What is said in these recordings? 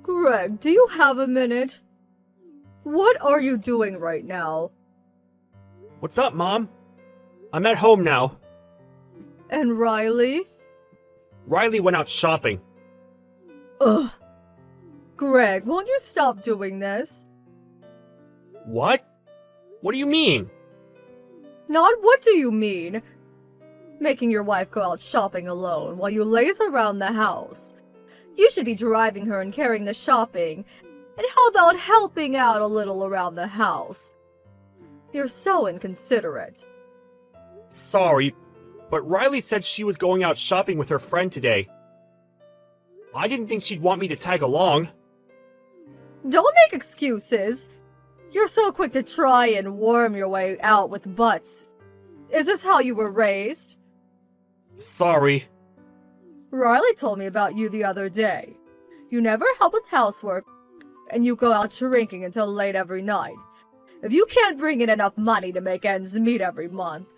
Greg, do you have a minute? What are you doing right now? What's up, Mom? I'm at home now. And Riley? Riley went out shopping. Ugh. Greg, won't you stop doing this? What? What do you mean? Not what do you mean? Making your wife go out shopping alone while you laze around the house. You should be driving her and carrying the shopping. And how about helping out a little around the house? You're so inconsiderate. Sorry, but Riley said she was going out shopping with her friend today. I didn't think she'd want me to tag along. Don't make excuses. You're so quick to try and worm your way out with butts. Is this how you were raised? Sorry. Riley told me about you the other day. You never help with housework, and you go out drinking until late every night. If you can't bring in enough money to make ends meet every month,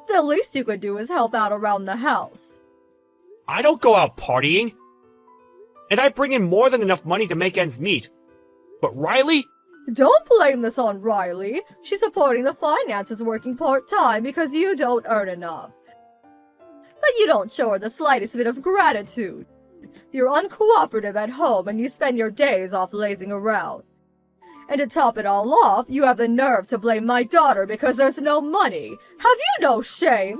the least you could do is help out around the house. I don't go out partying. And I bring in more than enough money to make ends meet. But Riley? Don't blame this on Riley. She's supporting the finances working part-time because you don't earn enough. But you don't show her the slightest bit of gratitude. You're uncooperative at home and you spend your days off lazing around. And to top it all off, you have the nerve to blame my daughter because there's no money. Have you no shame?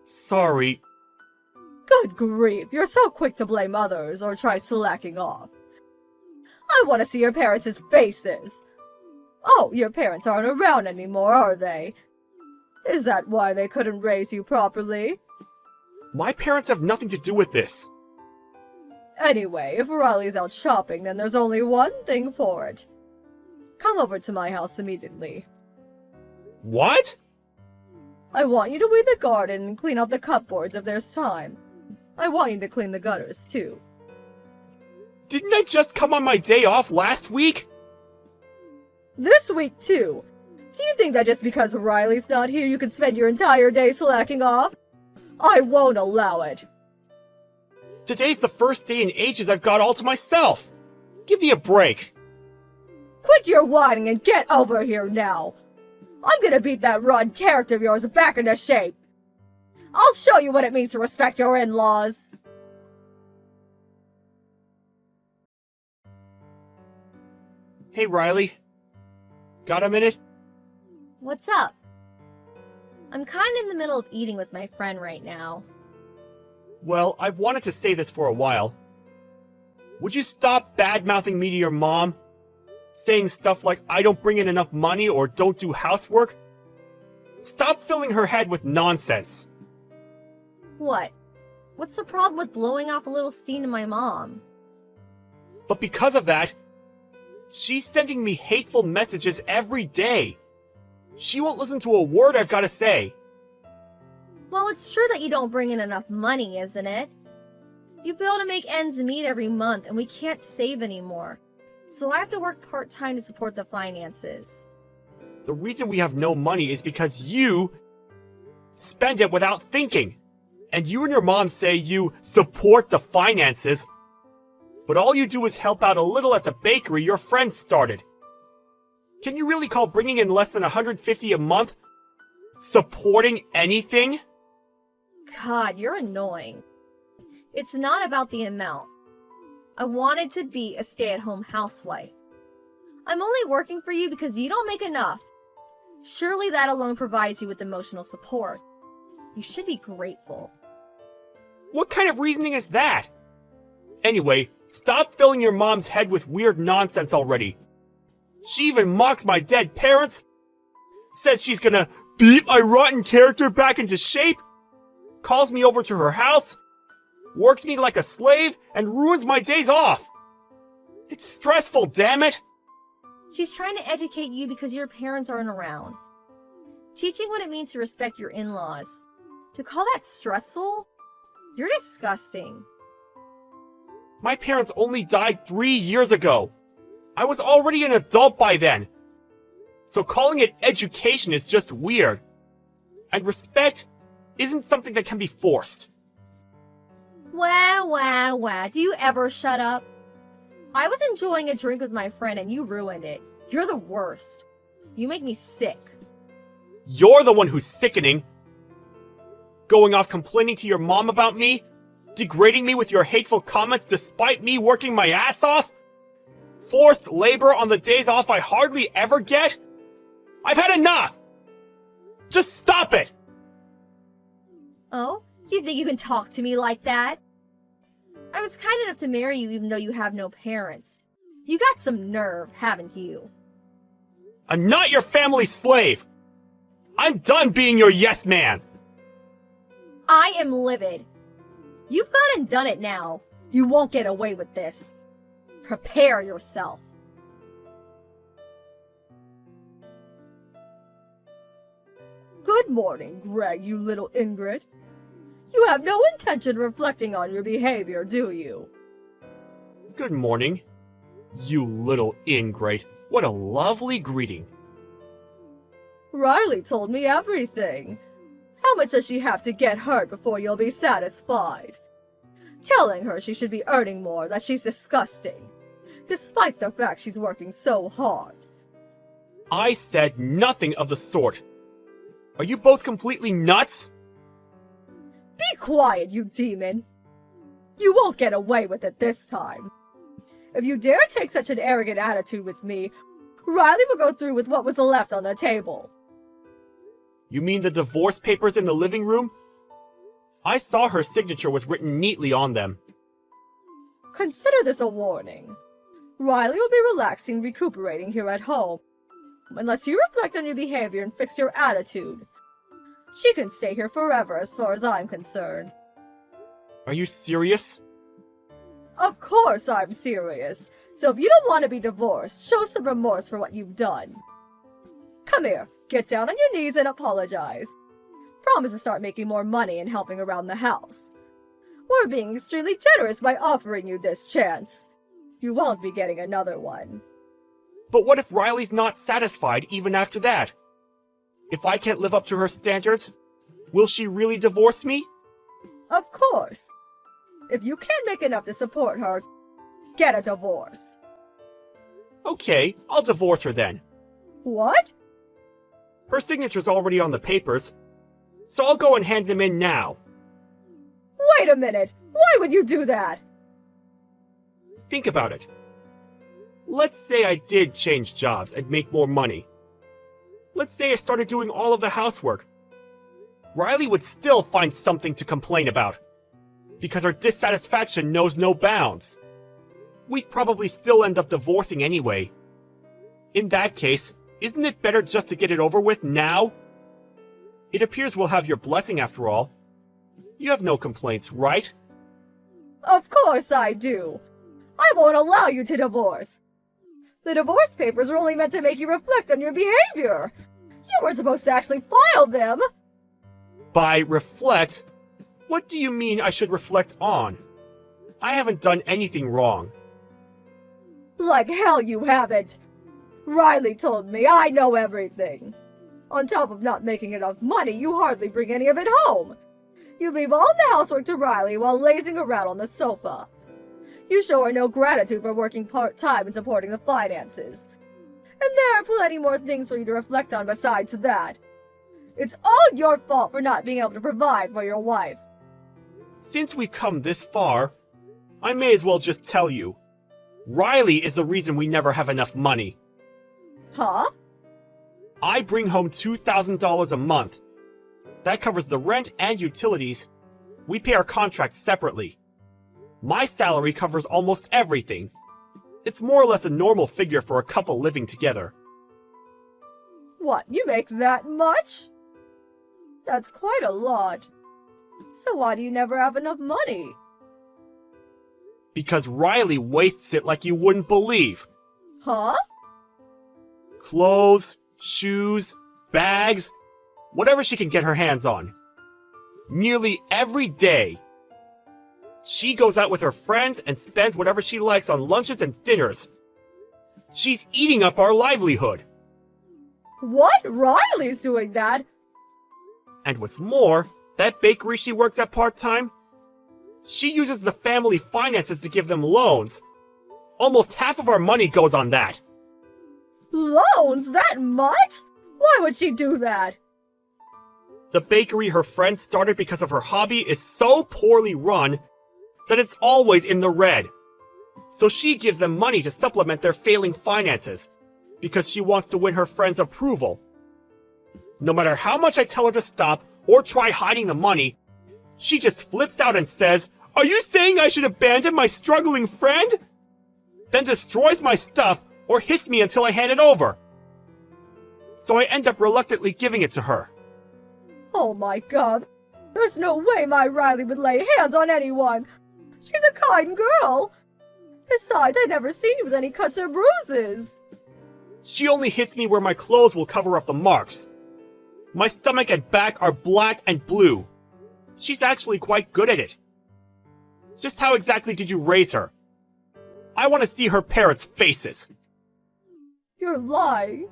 Sorry. Good grief, you're so quick to blame others or try slacking off. I want to see your parents' faces. Oh, your parents aren't around anymore, are they? Is that why they couldn't raise you properly? My parents have nothing to do with this. Anyway, if Riley's out shopping, then there's only one thing for it. Come over to my house immediately. What? I want you to weed the garden and clean out the cupboards if there's time. I want you to clean the gutters, too. Didn't I just come on my day off last week? This week, too. Do you think that just because Riley's not here you can spend your entire day slacking off? I won't allow it. Today's the first day in ages I've got all to myself. Give me a break. Quit your whining and get over here now. I'm gonna beat that Ron character of yours back into shape. I'll show you what it means to respect your in-laws. Hey, Riley. Got a minute? What's up? I'm kinda in the middle of eating with my friend right now. Well, I've wanted to say this for a while. Would you stop bad-mouthing me to your mom? Saying stuff like I don't bring in enough money or don't do housework? Stop filling her head with nonsense. What? What's the problem with blowing off a little steam to my mom? But because of that, she's sending me hateful messages every day. She won't listen to a word I've got to say. Well, it's true that you don't bring in enough money, isn't it? You fail to make ends meet every month and we can't save anymore. So I have to work part-time to support the finances. The reason we have no money is because you spend it without thinking. And you and your mom say you support the finances. But all you do is help out a little at the bakery your friend started. Can you really call bringing in less than $150 a month supporting anything? God, you're annoying. It's not about the amount. I wanted to be a stay-at-home housewife. I'm only working for you because you don't make enough. Surely that alone provides you with emotional support. You should be grateful. What kind of reasoning is that? Anyway, stop filling your mom's head with weird nonsense already. She even mocks my dead parents. Says she's gonna beat my rotten character back into shape. Calls me over to her house. Works me like a slave and ruins my days off. It's stressful, damn it. She's trying to educate you because your parents aren't around. Teaching what it means to respect your in-laws. To call that stressful? You're disgusting. My parents only died 3 years ago. I was already an adult by then. So calling it education is just weird. And respect isn't something that can be forced. Wah, wah, wah. Do you ever shut up? I was enjoying a drink with my friend and you ruined it. You're the worst. You make me sick. You're the one who's sickening. Going off complaining to your mom about me? Degrading me with your hateful comments despite me working my ass off? Forced labor on the days off I hardly ever get? I've had enough! Just stop it! Oh? You think you can talk to me like that? I was kind enough to marry you even though you have no parents. You got some nerve, haven't you? I'm not your family slave! I'm done being your yes man! I am livid. You've gone and done it now. You won't get away with this. Prepare yourself. Good morning, Greg, you little ingrate. You have no intention of reflecting on your behavior, do you? Good morning, you little ingrate. What a lovely greeting. Riley told me everything. How much does she have to get hurt before you'll be satisfied? Telling her she should be earning more, that she's disgusting, despite the fact she's working so hard. I said nothing of the sort. Are you both completely nuts? Be quiet, you demon! You won't get away with it this time. If you dare take such an arrogant attitude with me, Riley will go through with what was left on the table. You mean the divorce papers in the living room? I saw her signature was written neatly on them. Consider this a warning. Riley will be relaxing, recuperating here at home. Unless you reflect on your behavior and fix your attitude. She can stay here forever as far as I'm concerned. Are you serious? Of course I'm serious. So if you don't want to be divorced, show some remorse for what you've done. Come here, get down on your knees and apologize. Promise to start making more money and helping around the house. We're being extremely generous by offering you this chance. You won't be getting another one. But what if Riley's not satisfied even after that? If I can't live up to her standards, will she really divorce me? Of course. If you can't make enough to support her, get a divorce. Okay, I'll divorce her then. What? Her signature's already on the papers, so I'll go and hand them in now. Wait a minute! Why would you do that? Think about it. Let's say I did change jobs and make more money. Let's say I started doing all of the housework. Riley would still find something to complain about, because her dissatisfaction knows no bounds. We'd probably still end up divorcing anyway. In that case, isn't it better just to get it over with now? It appears we'll have your blessing after all. You have no complaints, right? Of course I do. I won't allow you to divorce. The divorce papers were only meant to make you reflect on your behavior. You weren't supposed to actually file them. By reflect, what do you mean I should reflect on? I haven't done anything wrong. Like hell you haven't. Riley told me I know everything. On top of not making enough money, you hardly bring any of it home. You leave all the housework to Riley while lazing around on the sofa. You show her no gratitude for working part-time and supporting the finances. And there are plenty more things for you to reflect on besides that. It's all your fault for not being able to provide for your wife. Since we've come this far, I may as well just tell you. Riley is the reason we never have enough money. Huh? I bring home $2,000 a month. That covers the rent and utilities. We pay our contracts separately. My salary covers almost everything. It's more or less a normal figure for a couple living together. What, you make that much? That's quite a lot. So why do you never have enough money? Because Riley wastes it like you wouldn't believe. Huh? Clothes, shoes, bags, whatever she can get her hands on. Nearly every day. She goes out with her friends and spends whatever she likes on lunches and dinners. She's eating up our livelihood. What? Riley's doing that? And what's more, that bakery she works at part-time, she uses the family finances to give them loans. Almost half of our money goes on that. Loans? That much? Why would she do that? The bakery her friend started because of her hobby is so poorly run that it's always in the red. So she gives them money to supplement their failing finances because she wants to win her friend's approval. No matter how much I tell her to stop or try hiding the money, she just flips out and says, "Are you saying I should abandon my struggling friend?" Then destroys my stuff or hits me until I hand it over. So I end up reluctantly giving it to her. Oh my god. There's no way my Riley would lay hands on anyone. She's a kind girl. Besides, I've never seen you with any cuts or bruises. She only hits me where my clothes will cover up the marks. My stomach and back are black and blue. She's actually quite good at it. Just how exactly did you raise her? I want to see her parents' faces. You're lying.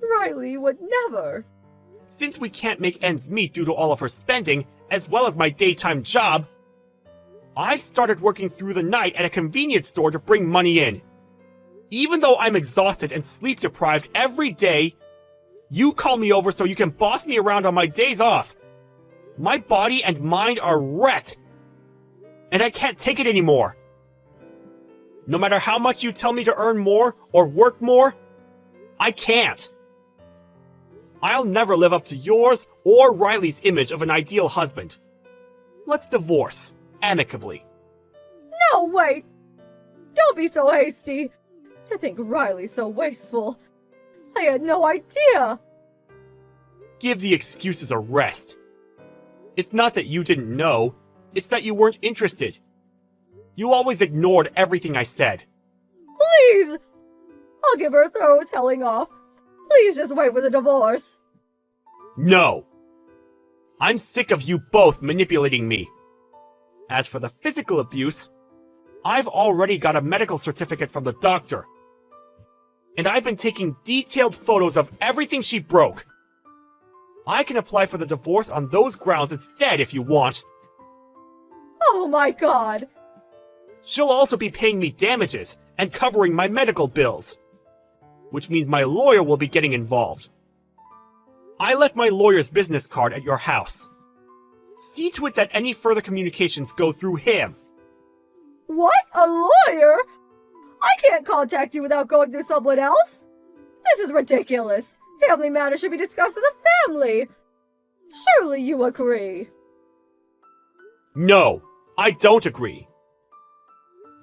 Riley would never. Since we can't make ends meet due to all of her spending, as well as my daytime job, I've started working through the night at a convenience store to bring money in. Even though I'm exhausted and sleep deprived every day, you call me over so you can boss me around on my days off. My body and mind are wrecked, and I can't take it anymore. No matter how much you tell me to earn more or work more, I can't. I'll never live up to yours or Riley's image of an ideal husband. Let's divorce, amicably. No, wait. Don't be so hasty. To think Riley's so wasteful. I had no idea. Give the excuses a rest. It's not that you didn't know, it's that you weren't interested. You always ignored everything I said. Please! I'll give her a thorough telling off. Please just wait for the divorce. No! I'm sick of you both manipulating me. As for the physical abuse, I've already got a medical certificate from the doctor. And I've been taking detailed photos of everything she broke. I can apply for the divorce on those grounds instead if you want. Oh my god! She'll also be paying me damages and covering my medical bills. Which means my lawyer will be getting involved. I left my lawyer's business card at your house. See to it that any further communications go through him. What? A lawyer? I can't contact you without going through someone else. This is ridiculous. Family matters should be discussed as a family. Surely you agree. No, I don't agree.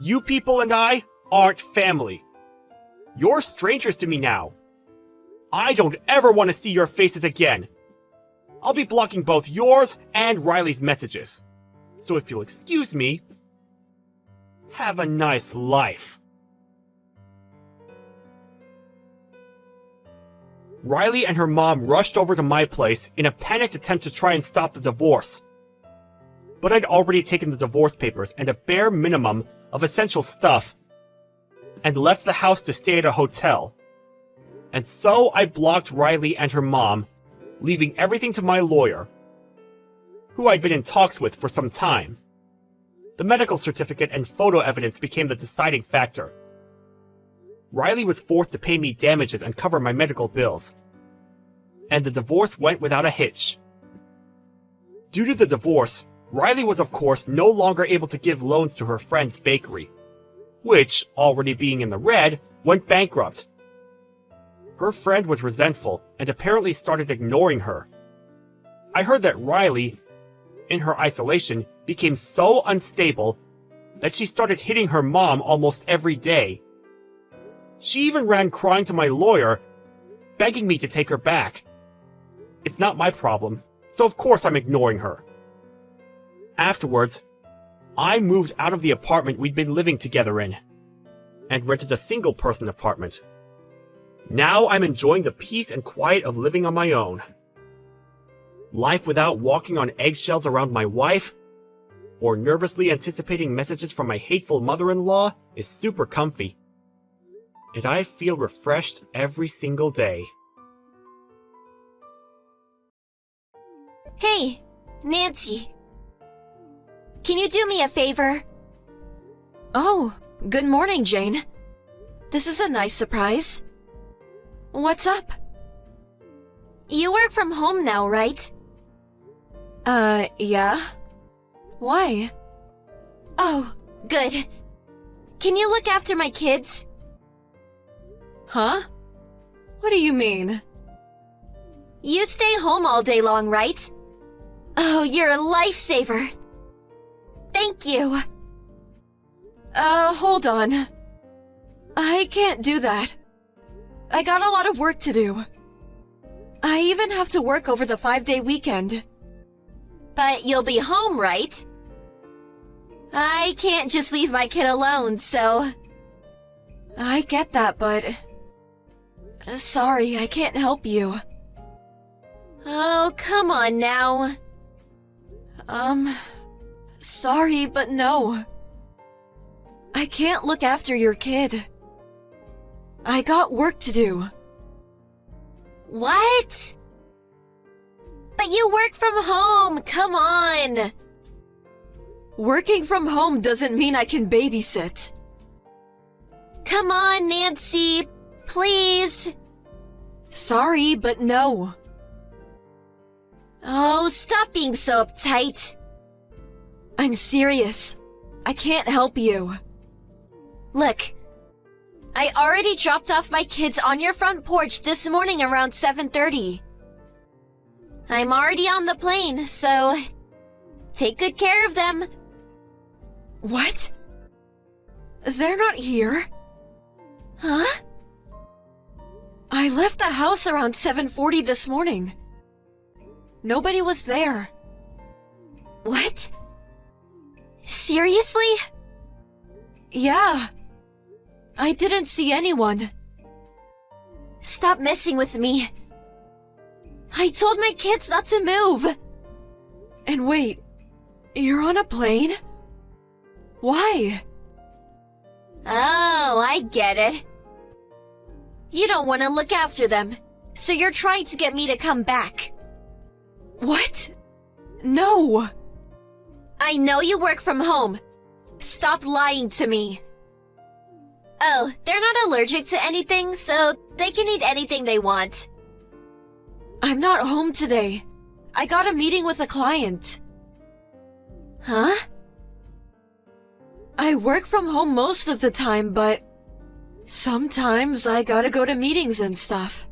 You people and I aren't family. You're strangers to me now. I don't ever want to see your faces again. I'll be blocking both yours and Riley's messages. So if you'll excuse me, have a nice life. Riley and her mom rushed over to my place in a panicked attempt to try and stop the divorce. But I'd already taken the divorce papers and a bare minimum of essential stuff and left the house to stay at a hotel. And so I blocked Riley and her mom, leaving everything to my lawyer, who I'd been in talks with for some time. The medical certificate and photo evidence became the deciding factor. Riley was forced to pay me damages and cover my medical bills. And the divorce went without a hitch. Due to the divorce, Riley was of course no longer able to give loans to her friend's bakery, which, already being in the red, went bankrupt. Her friend was resentful and apparently started ignoring her. I heard that Riley, in her isolation, became so unstable that she started hitting her mom almost every day. She even ran crying to my lawyer, begging me to take her back. It's not my problem, so of course I'm ignoring her. Afterwards, I moved out of the apartment we'd been living together in, and rented a single-person apartment. Now I'm enjoying the peace and quiet of living on my own. Life without walking on eggshells around my wife, or nervously anticipating messages from my hateful mother-in-law is super comfy. And I feel refreshed every single day. Hey, Nancy. Can you do me a favor? Oh, Good morning, Jane. This is a nice surprise. What's up? You work from home now, right? Yeah? Why? Oh, good. Can you look after my kids? Huh? What do you mean? You stay home all day long, right? Oh, you're a lifesaver. Thank you. Hold on. I can't do that. I got a lot of work to do. I even have to work over the 5-day weekend. But you'll be home, right? I can't just leave my kid alone, so... I get that, but... Sorry, I can't help you. Oh, come on now. Sorry, but no. I can't look after your kid. I got work to do. What? But you work from home, come on. Working from home doesn't mean I can babysit. Come on, Nancy, please. Sorry, but no. Oh, stop being so uptight. I'm serious. I can't help you. Look, I already dropped off my kids on your front porch this morning around 7:30. I'm already on the plane, so take good care of them. What? They're not here. Huh? I left the house around 7:40 this morning. Nobody was there. What? Seriously? Yeah. I didn't see anyone. Stop messing with me. I told my kids not to move. And wait, you're on a plane? Why? Oh, I get it. You don't want to look after them, so you're trying to get me to come back. What? No! I know you work from home. Stop lying to me. Oh, they're not allergic to anything, so they can eat anything they want. I'm not home today. I got a meeting with a client. Huh? I work from home most of the time, but sometimes I gotta go to meetings and stuff.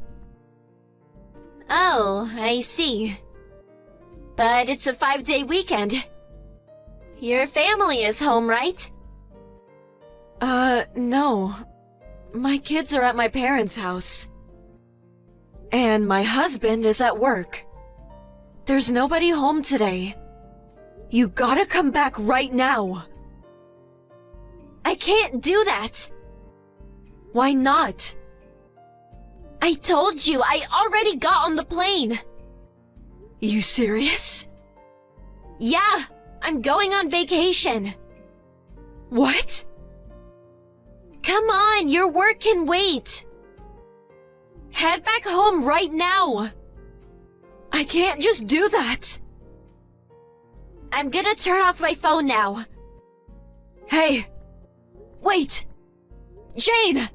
Oh, I see. But it's a 5-day weekend. Your family is home, right? No. My kids are at my parents' house. And my husband is at work. There's nobody home today. You gotta come back right now. I can't do that. Why not? I told you, I already got on the plane. You serious? Yeah, I'm going on vacation. What? Come on, your work can wait. Head back home right now. I can't just do that. I'm gonna turn off my phone now. Hey! Wait! Jane!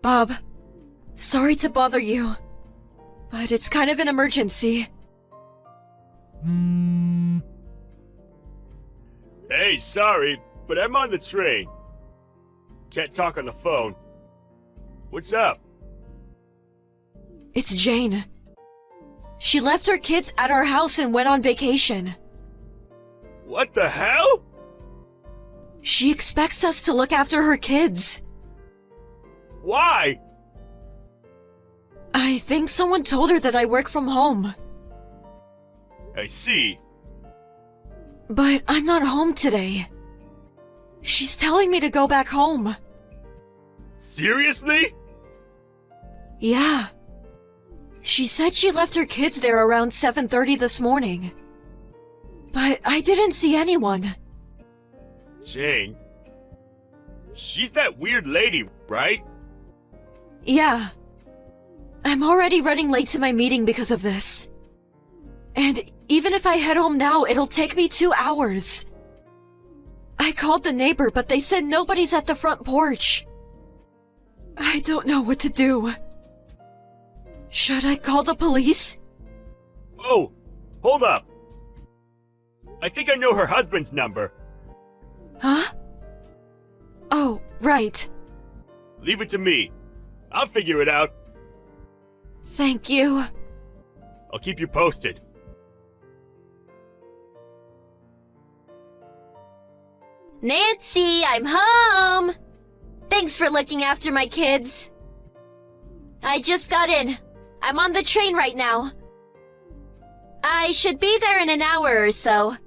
Bob, sorry to bother you, but it's kind of an emergency. Hey, sorry, but I'm on the train. Can't talk on the phone. What's up? It's Jane. She left her kids at our house and went on vacation. What the hell? She expects us to look after her kids. Why? I think someone told her that I work from home. I see. But I'm not home today. She's telling me to go back home. Seriously? Yeah. She said she left her kids there around 7:30 this morning. But I didn't see anyone. Jane? She's that weird lady, right? Yeah. I'm already running late to my meeting because of this. And even if I head home now, it'll take me 2 hours. I called the neighbor, but they said nobody's at the front porch. I don't know what to do. Should I call the police? Oh, hold up. I think I know her husband's number. Huh? Oh, right. Leave it to me. I'll figure it out. Thank you. I'll keep you posted. Nancy, I'm home! Thanks for looking after my kids. I just got in. I'm on the train right now. I should be there in an hour or so.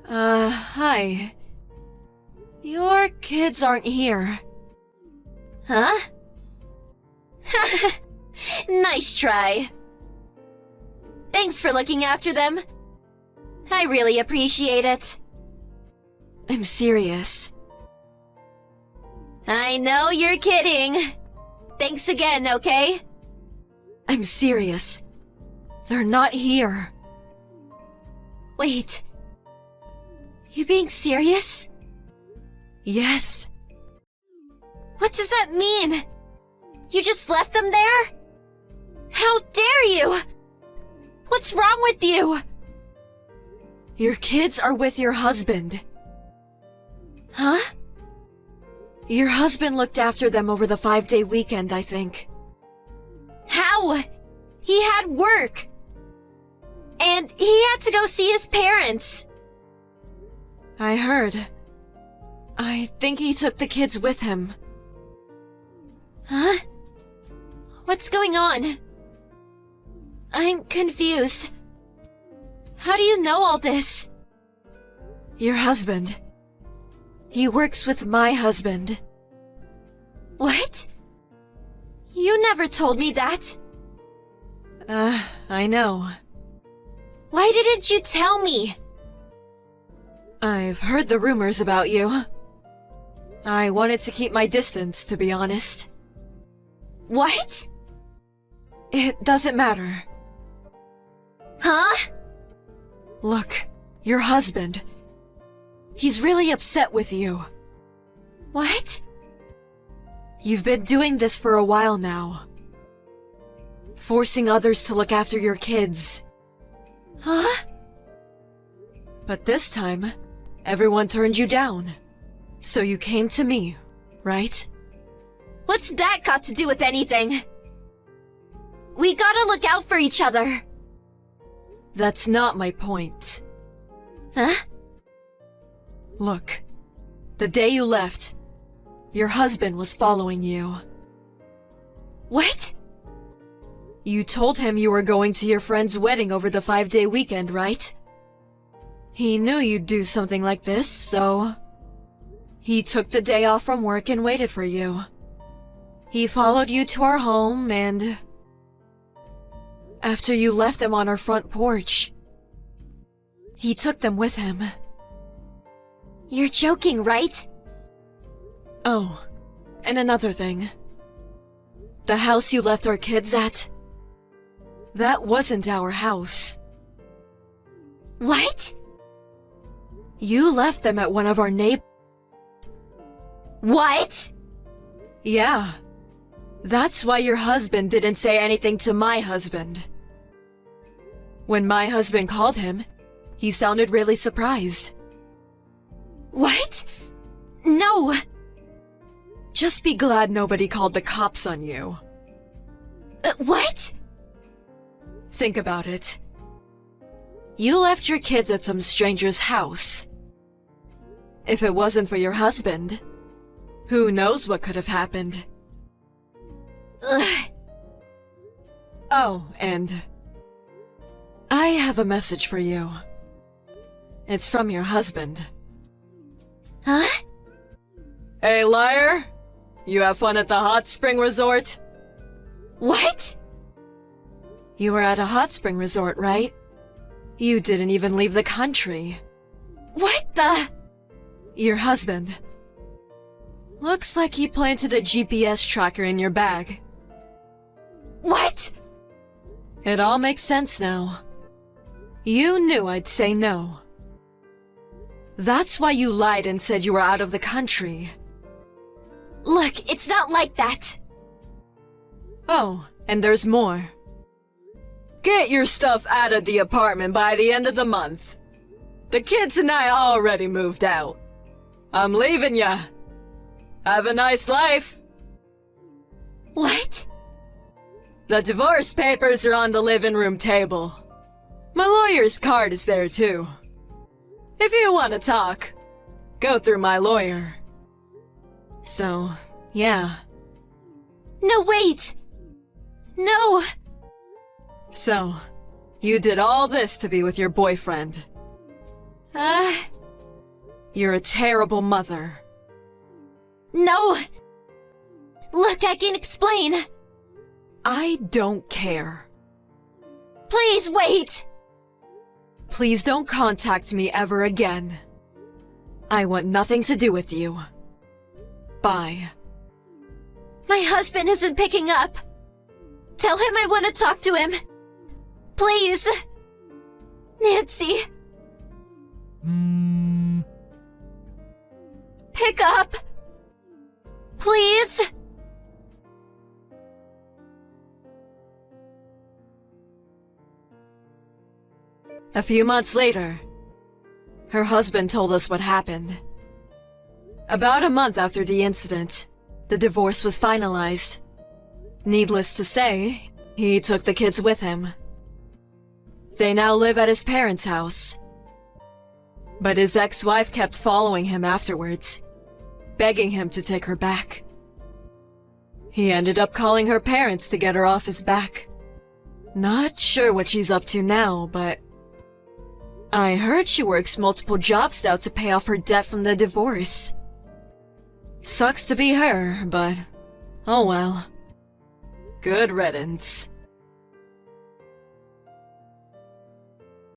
Hi. Your kids aren't here. Huh? Nice try. Thanks for looking after them. I really appreciate it. I'm serious. I know you're kidding. Thanks again, okay? I'm serious. They're not here. Wait. You being serious? Yes. What does that mean? You just left them there? How dare you? What's wrong with you? Your kids are with your husband. Huh? Your husband looked after them over the 5-day weekend, I think. How? He had work. And he had to go see his parents. I heard. I think he took the kids with him. Huh? What's going on? I'm confused. How do you know all this? Your husband. He works with my husband. What? You never told me that. I know. Why didn't you tell me? I've heard the rumors about you. I wanted to keep my distance, to be honest. What? It doesn't matter. Huh? Look, your husband. He's really upset with you. What? You've been doing this for a while now. Forcing others to look after your kids. Huh? But this time, everyone turned you down. So you came to me, right? What's that got to do with anything? We gotta look out for each other. That's not my point. Huh? Look, the day you left, your husband was following you. What? You told him you were going to your friend's wedding over the 5-day weekend, right? He knew you'd do something like this, so... he took the day off from work and waited for you. He followed you to our home and... after you left them on our front porch, he took them with him. You're joking, right? Oh, and another thing. The house you left our kids at, that wasn't our house. What? You left them at one of our neighbors. What? Yeah. That's why your husband didn't say anything to my husband. When my husband called him, he sounded really surprised. What? No! Just be glad nobody called the cops on you. What? Think about it. You left your kids at some stranger's house. If it wasn't for your husband, who knows what could have happened? Ugh. Oh, and... I have a message for you. It's from your husband. Huh? Hey, liar! You have fun at the hot spring resort? What? You were at a hot spring resort, right? You didn't even leave the country. What the? Your husband. Looks like he planted a GPS tracker in your bag. What? It all makes sense now. You knew I'd say no. That's why you lied and said you were out of the country. Look, it's not like that. Oh, and there's more. Get your stuff out of the apartment by the end of the month. The kids and I already moved out. I'm leaving ya. Have a nice life. What? The divorce papers are on the living room table. My lawyer's card is there too. If you want to talk, go through my lawyer. So, yeah. No, wait! No! So, you did all this to be with your boyfriend. You're a terrible mother. No! Look, I can explain. I don't care. Please wait! Please don't contact me ever again. I want nothing to do with you. Bye. My husband isn't picking up. Tell him I want to talk to him. Please. Nancy. Pick up. Please. A few months later, her husband told us what happened. About a month after the incident, the divorce was finalized. Needless to say, he took the kids with him. They now live at his parents' house. But his ex-wife kept following him afterwards, begging him to take her back. He ended up calling her parents to get her off his back. Not sure what she's up to now, but I heard she works multiple jobs now to pay off her debt from the divorce. Sucks to be her, but oh well. Good riddance.